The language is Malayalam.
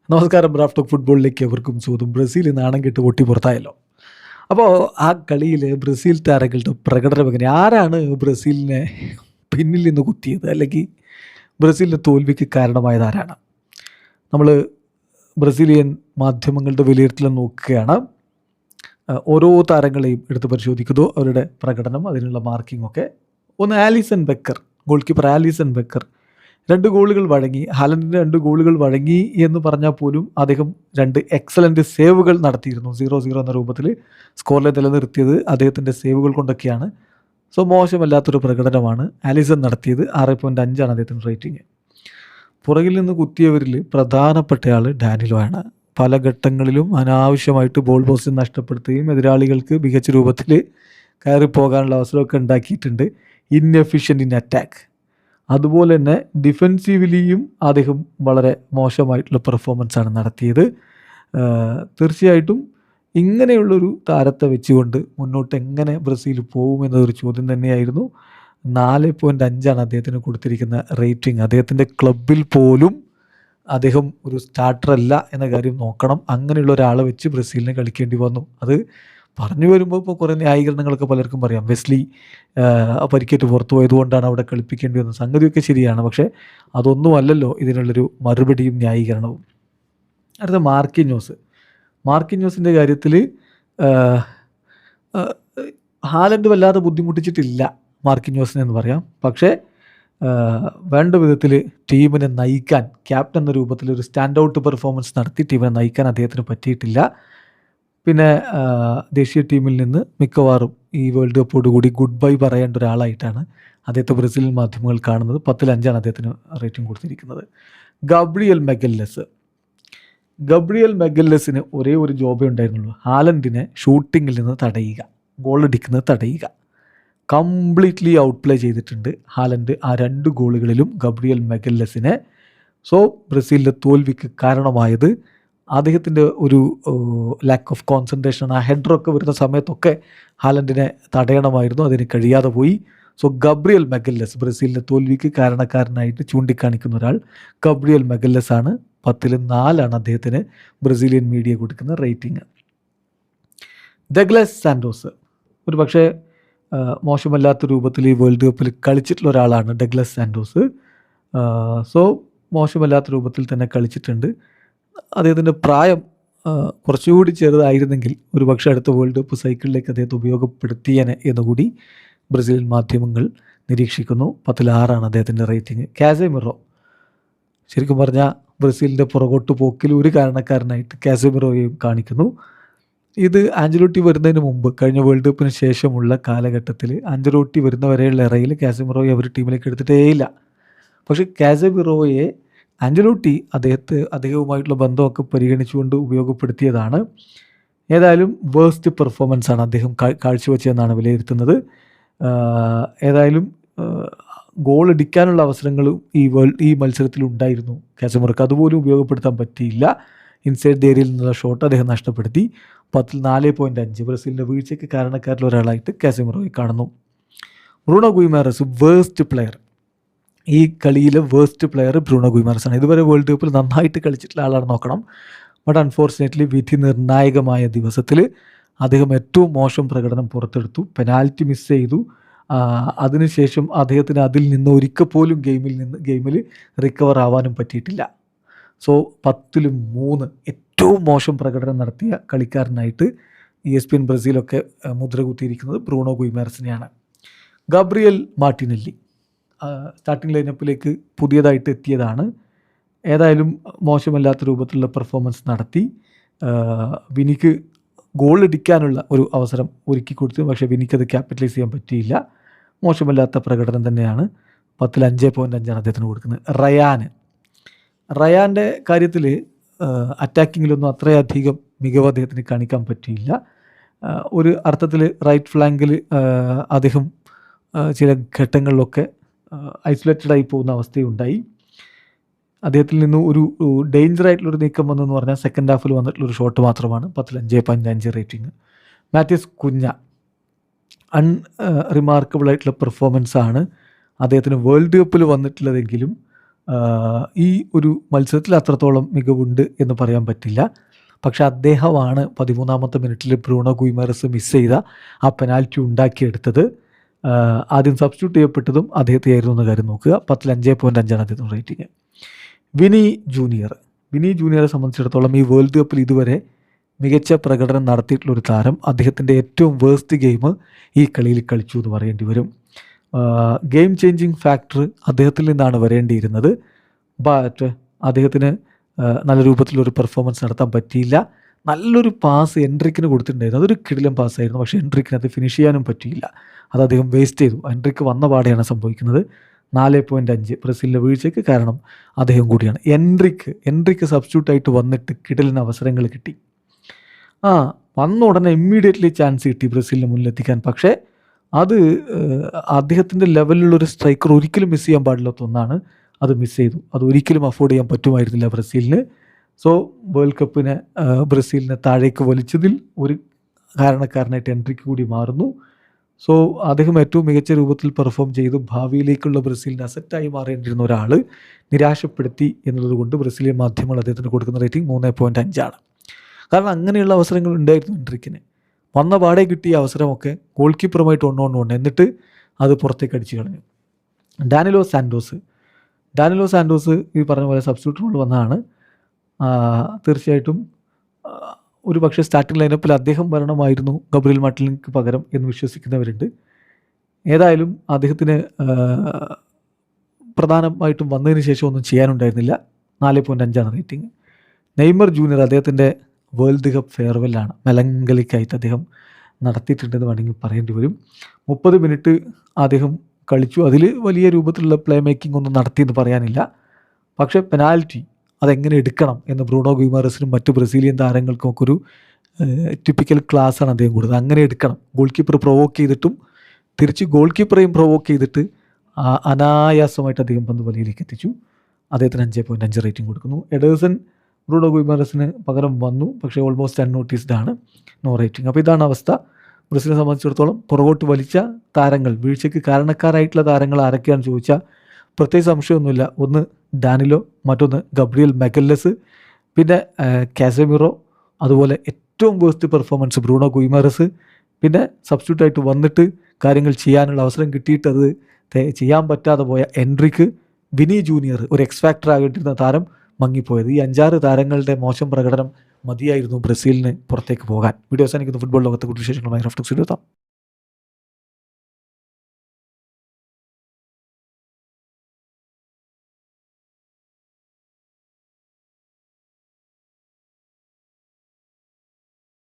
നമസ്കാരം. റാഫ് ടോക്ക് ഫുട്ബോളിലേക്ക് എവർക്കും സ്വാഗതം. ബ്രസീൽ നാണം കെട്ട് പൊട്ടി പുറത്തായല്ലോ. അപ്പോൾ ആ കളിയിൽ ബ്രസീൽ താരങ്ങളുടെ പ്രകടനം എങ്ങനെ, ആരാണ് ബ്രസീലിനെ പിന്നിൽ നിന്ന് കുത്തിയത്, അല്ലെങ്കിൽ ബ്രസീലിൻ്റെ തോൽവിക്ക് കാരണമായത് ആരാണ്? നമ്മൾ ബ്രസീലിയൻ മാധ്യമങ്ങളുടെ വിലയിരുത്തൽ നോക്കുകയാണ്. ഓരോ താരങ്ങളെയും എടുത്ത് പരിശോധിക്കുന്നു, അവരുടെ പ്രകടനം, അതിനുള്ള മാർക്കിംഗ് ഒക്കെ. ഒന്ന് Alison Baker, goal keeper Alison Baker 2 ഗോളുകൾ വഴങ്ങി. ഹാലൻഡിന് 2 ഗോളുകൾ വഴങ്ങി എന്ന് പറഞ്ഞാൽ പോലും അദ്ദേഹം 2 എക്സലൻറ്റ് സേവുകൾ നടത്തിയിരുന്നു. 0-0 എന്ന രൂപത്തിൽ സ്കോറിലെ നിലനിർത്തിയത് അദ്ദേഹത്തിൻ്റെ സേവുകൾ കൊണ്ടൊക്കെയാണ്. സോ മോശമല്ലാത്തൊരു പ്രകടനമാണ് ആലിസൺ നടത്തിയത്. 6.5 ആണ് അദ്ദേഹത്തിൻ്റെ റേറ്റിംഗ്. പുറകിൽ നിന്ന് കുത്തിയവരിൽ പ്രധാനപ്പെട്ടയാൾ ഡാനിലോ ആണ്. പല ഘട്ടങ്ങളിലും അനാവശ്യമായിട്ട് ബോൾ പോസ്റ്റ് നഷ്ടപ്പെടുത്തുകയും എതിരാളികൾക്ക് മികച്ച രൂപത്തിൽ കയറിപ്പോകാനുള്ള അവസരമൊക്കെ ഉണ്ടാക്കിയിട്ടുണ്ട്. Inefficient in attack. അതുപോലെ തന്നെ ഡിഫെൻസീവ്ലിയും അദ്ദേഹം വളരെ മോശമായിട്ടുള്ള പെർഫോമൻസാണ് നടത്തിയത്. തീർച്ചയായിട്ടും ഇങ്ങനെയുള്ളൊരു താരത്തെ വെച്ചുകൊണ്ട് മുന്നോട്ട് എങ്ങനെ ബ്രസീൽ പോകുമെന്നതൊരു ചോദ്യം തന്നെയായിരുന്നു. 4.5 അദ്ദേഹത്തിന് കൊടുത്തിരിക്കുന്ന റേറ്റിംഗ്. അദ്ദേഹത്തിൻ്റെ ക്ലബിൽ പോലും അദ്ദേഹം ഒരു സ്റ്റാർട്ടറല്ല എന്ന കാര്യം നോക്കണം. അങ്ങനെയുള്ള ഒരാളെ വെച്ച് ബ്രസീലിനെ കളിക്കേണ്ടി വന്നു. അത് പറഞ്ഞു വരുമ്പോൾ ഇപ്പോൾ കുറേ ന്യായീകരണങ്ങളൊക്കെ പലർക്കും പറയാം. വെസ്ലി പരിക്കേറ്റ് പുറത്തു പോയതുകൊണ്ടാണ് അവിടെ കളിപ്പിക്കേണ്ടി വന്നത്. സംഗതിയൊക്കെ ശരിയാണ്, പക്ഷേ അതൊന്നുമല്ലല്ലോ ഇതിനുള്ളൊരു മറുപടിയും ന്യായീകരണവും. അടുത്ത മാർക്കിന്യോസിൻ്റെ കാര്യത്തിൽ ഹാലൻഡ് വല്ലാതെ ബുദ്ധിമുട്ടിച്ചിട്ടില്ല മാർക്കിന്യോസിനെ എന്ന് പറയാം. പക്ഷേ വേണ്ട വിധത്തിൽ ടീമിനെ നയിക്കാൻ, ക്യാപ്റ്റൻ എന്ന രൂപത്തിൽ ഒരു സ്റ്റാൻഡ് ഔട്ട് പെർഫോമൻസ് നടത്തി ടീമിനെ നയിക്കാൻ അദ്ദേഹത്തിന് പറ്റിയിട്ടില്ല. പിന്നെ ദേശീയ ടീമിൽ നിന്ന് മിക്കവാറും ഈ വേൾഡ് കപ്പോടുകൂടി ഗുഡ് ബൈ പറയേണ്ട ഒരാളായിട്ടാണ് അദ്ദേഹത്തെ ബ്രസീലിയൻ മാധ്യമങ്ങൾ കാണുന്നത്. 10-5 അദ്ദേഹത്തിന് റേറ്റിംഗ് കൊടുത്തിരിക്കുന്നത്. ഗബ്രിയൽ മെഗല്ലസിന് ഒരേ ഒരു ജോബേ ഉണ്ടായിരുന്നുള്ളൂ: ഹാലൻഡിനെ ഷൂട്ടിങ്ങിൽ നിന്ന് തടയുക, ഗോളടിക്കുന്നത് തടയുക. കംപ്ലീറ്റ്ലി ഔട്ട് പ്ലേ ചെയ്തിട്ടുണ്ട് ഹാലൻഡ് ആ 2 ഗോളുകളിലും ഗബ്രിയൽ മെഗല്ലസിനെ. സോ ബ്രസീലിൻ്റെ തോൽവിക്ക് കാരണമായത് അദ്ദേഹത്തിൻ്റെ ഒരു ലാക്ക് ഓഫ് കോൺസെൻട്രേഷൻ. ആ ഹെഡറൊക്കെ വരുന്ന സമയത്തൊക്കെ ഹാലൻഡിനെ തടയണമായിരുന്നു, അതിന് കഴിയാതെ പോയി. സോ ഗബ്രിയൽ മെഗല്ലസ് ബ്രസീലിൻ്റെ തോൽവിക്ക് കാരണക്കാരനായിട്ട് ചൂണ്ടിക്കാണിക്കുന്ന ഒരാൾ ഗബ്രിയൽ മെഗല്ലസ് ആണ്. 10-4 അദ്ദേഹത്തിന് ബ്രസീലിയൻ മീഡിയ കൊടുക്കുന്ന റേറ്റിംഗ്. ഡഗ്ലസ് സാൻഡോസ് ഒരു പക്ഷേ മോശമല്ലാത്ത രൂപത്തിൽ ഈ വേൾഡ് കപ്പിൽ കളിച്ചിട്ടുള്ള ഒരാളാണ് ഡഗ്ലസ് സാൻഡോസ്. സോ മോശമല്ലാത്ത രൂപത്തിൽ തന്നെ കളിച്ചിട്ടുണ്ട്. അദ്ദേഹത്തിൻ്റെ പ്രായം കുറച്ചുകൂടി ചെറുതായിരുന്നെങ്കിൽ ഒരു പക്ഷേ അടുത്ത വേൾഡ് കപ്പ് സൈക്കിളിലേക്ക് അദ്ദേഹത്തെ ഉപയോഗപ്പെടുത്തിയേനെ എന്നുകൂടി ബ്രസീലിയൻ മാധ്യമങ്ങൾ നിരീക്ഷിക്കുന്നു. 10-6 അദ്ദേഹത്തിൻ്റെ റേറ്റിംഗ്. കാസമിറോ ശരിക്കും പറഞ്ഞാൽ ബ്രസീലിൻ്റെ പുറകോട്ട് പോക്കിൽ ഒരു കാരണക്കാരനായിട്ട് കാസമിറോയെയും കാണിക്കുന്നു. ഇത് ആഞ്ചലോട്ടി വരുന്നതിന് മുമ്പ്, കഴിഞ്ഞ വേൾഡ് കപ്പിന് ശേഷമുള്ള കാലഘട്ടത്തിൽ ആഞ്ചലോട്ടി വരുന്നവരെയുള്ള ഇറയിൽ കാസമിറോയെ അവർ ടീമിലേക്ക് എടുത്തിട്ടേയില്ല. പക്ഷേ കാസമിറോയെ ആഞ്ചലോട്ടി അദ്ദേഹവുമായിട്ടുള്ള ബന്ധമൊക്കെ പരിഗണിച്ചുകൊണ്ട് ഉപയോഗപ്പെടുത്തിയതാണ്. ഏതായാലും വേഴ്സ്റ്റ് പെർഫോമൻസാണ് അദ്ദേഹം കാഴ്ചവെച്ചതെന്നാണ് വിലയിരുത്തുന്നത്. ഏതായാലും ഗോൾ അടിക്കാനുള്ള അവസരങ്ങളും ഈ മത്സരത്തിൽ ഉണ്ടായിരുന്നു കാസമിറോക്ക്, അതുപോലും ഉപയോഗപ്പെടുത്താൻ പറ്റിയില്ല. ഇൻസൈഡ് ദ ഏരിയയിൽ നിന്നുള്ള ഷോട്ട് അദ്ദേഹം നഷ്ടപ്പെടുത്തി. 4.5 ബ്രസീലിൻ്റെ വീഴ്ചയ്ക്ക് കാരണക്കാരിൽ ഒരാളായിട്ട് കാസമിറോയെ കാണുന്നു. Bruno ഗുയിമാരസ് worst player. ഈ കളിയിലെ വേഴ്സ്റ്റ് പ്ലെയർ ബ്രൂണോ ഗുയിമാരസാണ്. ഇതുവരെ വേൾഡ് കപ്പിൽ നന്നായിട്ട് കളിച്ചിട്ടുള്ള ആളാണ് നോക്കണം. ബട്ട് അൺഫോർച്ചുനേറ്റ്ലി വിധി നിർണായകമായ ദിവസത്തിൽ അദ്ദേഹം ഏറ്റവും മോശം പ്രകടനം പുറത്തെടുത്തു. പെനാൽറ്റി മിസ് ചെയ്തു. അതിനുശേഷം അദ്ദേഹത്തിന് അതിൽ നിന്ന് ഒരിക്കൽ പോലും ഗെയിമിൽ റിക്കവർ ആവാനും പറ്റിയിട്ടില്ല. സോ 10-3 ഏറ്റവും മോശം പ്രകടനം നടത്തിയ കളിക്കാരനായിട്ട് ESPN ബ്രസീലൊക്കെ മുദ്ര കുത്തിയിരിക്കുന്നത് ബ്രൂണോ ഗുയിമാരസിനെയാണ്. ഗബ്രിയൽ മാർട്ടിനെല്ലി സ്റ്റാർട്ടിംഗ് ലൈനപ്പിലേക്ക് പുതിയതായിട്ട് എത്തിയതാണ്. ഏതായാലും മോശമല്ലാത്ത രൂപത്തിലുള്ള പെർഫോമൻസ് നടത്തി. വിനിക്ക് ഗോൾ അടിക്കാനുള്ള ഒരു അവസരം ഒരുക്കി കൊടുത്തു, പക്ഷേ വിനിക്കത് ക്യാപിറ്റലൈസ് ചെയ്യാൻ പറ്റിയില്ല. മോശമല്ലാത്ത പ്രകടനം തന്നെയാണ്. 10-5.5 അദ്ദേഹത്തിന് കൊടുക്കുന്നത്. റയാൻ്റെ കാര്യത്തിൽ അറ്റാക്കിങ്ങിലൊന്നും അത്രയധികം മികവ് അദ്ദേഹത്തിന് കാണിക്കാൻ പറ്റിയില്ല. ഒരു അർത്ഥത്തിൽ റൈറ്റ് ഫ്ലാങ്കിൽ അദ്ദേഹം ചില ഘട്ടങ്ങളിലൊക്കെ ഐസൊലേറ്റഡ് ആയി പോകുന്ന അവസ്ഥയുണ്ടായി. അദ്ദേഹത്തിൽ നിന്ന് ഒരു ഡേഞ്ചറായിട്ടുള്ളൊരു നീക്കം വന്നെന്ന് പറഞ്ഞാൽ സെക്കൻഡ് ഹാഫിൽ വന്നിട്ടുള്ളൊരു ഷോട്ട് മാത്രമാണ്. 10-5.5 റേറ്റിംഗ്. മാത്യൂസ് കുഞ്ഞ റിമാർക്കബിൾ ആയിട്ടുള്ള പെർഫോമൻസാണ് അദ്ദേഹത്തിന് വേൾഡ് കപ്പിൽ വന്നിട്ടുള്ളതെങ്കിലും ഈ ഒരു മത്സരത്തിൽ അത്രത്തോളം മികവുണ്ട് എന്ന് പറയാൻ പറ്റില്ല. പക്ഷെ അദ്ദേഹമാണ് 13ാമത്തെ മിനിറ്റിൽ ബ്രൂണോ ഗുയിമറസ് മിസ് ചെയ്ത ആ പെനാൽറ്റി ഉണ്ടാക്കിയെടുത്തത്. ആദ്യം സബ്സ്റ്റിറ്റ്യൂട്ട് ചെയ്യപ്പെട്ടതും അദ്ദേഹത്തെ ആയിരുന്നു എന്ന കാര്യം നോക്കുക. 10ൽ 5.5 അദ്ദേഹത്തിന് റേറ്റിംഗ്. വിനി ജൂനിയറെ സംബന്ധിച്ചിടത്തോളം ഈ വേൾഡ് കപ്പിൽ ഇതുവരെ മികച്ച പ്രകടനം നടത്തിയിട്ടുള്ള ഒരു താരം. അദ്ദേഹത്തിൻ്റെ ഏറ്റവും വേഴ്സ്റ്റ് ഗെയിം ഈ കളിയിൽ കളിച്ചു എന്ന് പറയേണ്ടി വരും. ഗെയിം ചേഞ്ചിങ് ഫാക്ടർ അദ്ദേഹത്തിൽ നിന്നാണ് വരേണ്ടിയിരുന്നത്. ബട്ട് അദ്ദേഹത്തിന് നല്ല രൂപത്തിലൊരു പെർഫോമൻസ് നടത്താൻ പറ്റിയില്ല. നല്ലൊരു പാസ് എൻട്രിക്കിന് കൊടുത്തിട്ടുണ്ടായിരുന്നു. അതൊരു കിടിലൻ പാസ്സായിരുന്നു. പക്ഷേ എൻട്രിക്കിന് അത് ഫിനിഷ് ചെയ്യാനും പറ്റിയില്ല. അത് അദ്ദേഹം വേസ്റ്റ് ചെയ്തു. എൻട്രിക്ക് വന്ന പാടെയാണ് സംഭവിക്കുന്നത്. 4.5 ബ്രസീലിൻ്റെ വീഴ്ചയ്ക്ക് കാരണം അദ്ദേഹം കൂടിയാണ്. എൻട്രിക്ക് സബ്സ്റ്റിറ്റ്യൂട്ടായിട്ട് വന്നിട്ട് കിടിലൻ അവസരങ്ങൾ കിട്ടി. വന്ന ഉടനെ ഇമ്മീഡിയറ്റ്ലി ചാൻസ് കിട്ടി ബ്രസീലിന് മുന്നിലെത്തിക്കാൻ. പക്ഷേ അത് അദ്ദേഹത്തിൻ്റെ ലെവലിലുള്ളൊരു സ്ട്രൈക്കർ ഒരിക്കലും മിസ് ചെയ്യാൻ പാടില്ലാത്ത ഒന്നാണ്. അത് മിസ് ചെയ്തു. അത് ഒരിക്കലും അഫോർഡ് ചെയ്യാൻ പറ്റുമായിരുന്നില്ല ബ്രസീലിന്. സോ വേൾഡ് കപ്പിനെ ബ്രസീലിനെ താഴേക്ക് വലിച്ചതിൽ ഒരു കാരണക്കാരനായിട്ട് എൻട്രിക്ക് കൂടി മാറുന്നു. സോ അദ്ദേഹം ഏറ്റവും മികച്ച രൂപത്തിൽ പെർഫോം ചെയ്തു ഭാവിയിലേക്കുള്ള ബ്രസീലിൻ്റെ അസറ്റായി മാറേണ്ടിയിരുന്ന ഒരാൾ നിരാശപ്പെടുത്തി എന്നുള്ളത് കൊണ്ട് ബ്രസീലിയൻ മാധ്യമങ്ങൾ അദ്ദേഹത്തിന് കൊടുക്കുന്ന റേറ്റിംഗ് 3.5 ആണ്. കാരണം അങ്ങനെയുള്ള അവസരങ്ങൾ ഉണ്ടായിരുന്നു എൻട്രിക്കിന്. വന്ന പാടെ കിട്ടിയ അവസരമൊക്കെ ഗോൾ കീപ്പറുമായിട്ട് ഒന്നോണ്ട് എന്നിട്ട് അത് പുറത്തേക്ക് അടിച്ചു കളഞ്ഞു. ഡാനിലോ സാൻഡോസ് ഈ പറഞ്ഞ പോലെ സബ്സ്റ്റിറ്റ്യൂട്ട് റോൾ വന്നതാണ്. തീർച്ചയായിട്ടും ഒരു പക്ഷേ സ്റ്റാർട്ടിംഗ് ലൈനപ്പിൽ അദ്ദേഹം വരണമായിരുന്നു ഗബ്രിയൽ മാർട്ടിനലിക്ക് പകരം എന്ന് വിശ്വസിക്കുന്നവരുണ്ട്. ഏതായാലും അദ്ദേഹത്തിന് പ്രധാനമായിട്ടും വന്നതിന് ശേഷം ഒന്നും ചെയ്യാനുണ്ടായിരുന്നില്ല. 4.5 റേറ്റിംഗ്. നെയ്മർ ജൂനിയർ അദ്ദേഹത്തിൻ്റെ വേൾഡ് കപ്പ് ഫെയർവെല്ലാണ് മെലങ്കലിക്കായിട്ട് അദ്ദേഹം നടത്തിയിട്ടുണ്ടെന്ന് വേണമെങ്കിൽ പറയേണ്ടി വരും. 30 മിനിറ്റ് അദ്ദേഹം കളിച്ചു. അതിൽ വലിയ രൂപത്തിലുള്ള പ്ലേ മേക്കിംഗ് ഒന്നും നടത്തിയെന്ന് പറയാനില്ല. പക്ഷേ പെനാൽറ്റി അതെങ്ങനെ എടുക്കണം എന്ന് ബ്രൂണോ ഗുയിമറസിനും മറ്റ് ബ്രസീലിയൻ താരങ്ങൾക്കും ഒക്കെ ഒരു ടിപ്പിക്കൽ ക്ലാസ്സാണ് അദ്ദേഹം കൊടുത്തത്. അങ്ങനെ എടുക്കണം. ഗോൾ കീപ്പർ പ്രൊവോക്ക് ചെയ്തിട്ടും തിരിച്ച് ഗോൾ കീപ്പറേയും പ്രൊവോക്ക് ചെയ്തിട്ട് അനായാസമായിട്ട് അദ്ദേഹം പന്ത് വലയിലേക്ക് എത്തിച്ചു. അദ്ദേഹത്തിന് 5.5 റേറ്റിംഗ് കൊടുക്കുന്നു. എഡേഴ്സൺ ബ്രൂണോ ഗുയിമറസിന് പകരം വന്നു. പക്ഷേ ഓൾമോസ്റ്റ് അൺനോട്ടീസ്ഡ് ആണ്. No rating. അപ്പോൾ ഇതാണ് അവസ്ഥ. ബ്രസീലിനെ സംബന്ധിച്ചിടത്തോളം പുറകോട്ട് വലിച്ച താരങ്ങൾ, വീഴ്ചയ്ക്ക് കാരണക്കാരായിട്ടുള്ള താരങ്ങൾ ആരൊക്കെയാണെന്ന് ചോദിച്ചാൽ പ്രത്യേകിച്ച് സംശയമൊന്നുമില്ല. ഒന്ന് ഡാനിലോ, മറ്റൊന്ന് ഗബ്രിയൽ മെഗല്ലസ്, പിന്നെ കാസമിറോ, അതുപോലെ ഏറ്റവും വേസ്റ്റ് പെർഫോമൻസ് ബ്രൂണോ ഗുയിമറസ്, പിന്നെ സബ്സ്റ്റിറ്റ്യൂട്ടായിട്ട് വന്നിട്ട് കാര്യങ്ങൾ ചെയ്യാനുള്ള അവസരം കിട്ടിയിട്ട് അത് ചെയ്യാൻ പറ്റാതെ പോയ എൻട്രിക്ക്, വിനി ജൂനിയർ ഒരു എക്സ് ഫാക്ടർ ആകേണ്ടിരുന്ന താരം മങ്ങിപ്പോയത്. ഈ 5-6 താരങ്ങളുടെ മോശം പ്രകടനം മതിയായിരുന്നു ബ്രസീലിന് പുറത്തേക്ക് പോകാൻ. വീഡിയോ അവസാനിക്കുന്ന ഫുട്ബോൾ ലോകത്തെ കൂടുതൽ വിശേഷങ്ങളുമായി റഫ്റ്റോക്സ് എഴുതാം.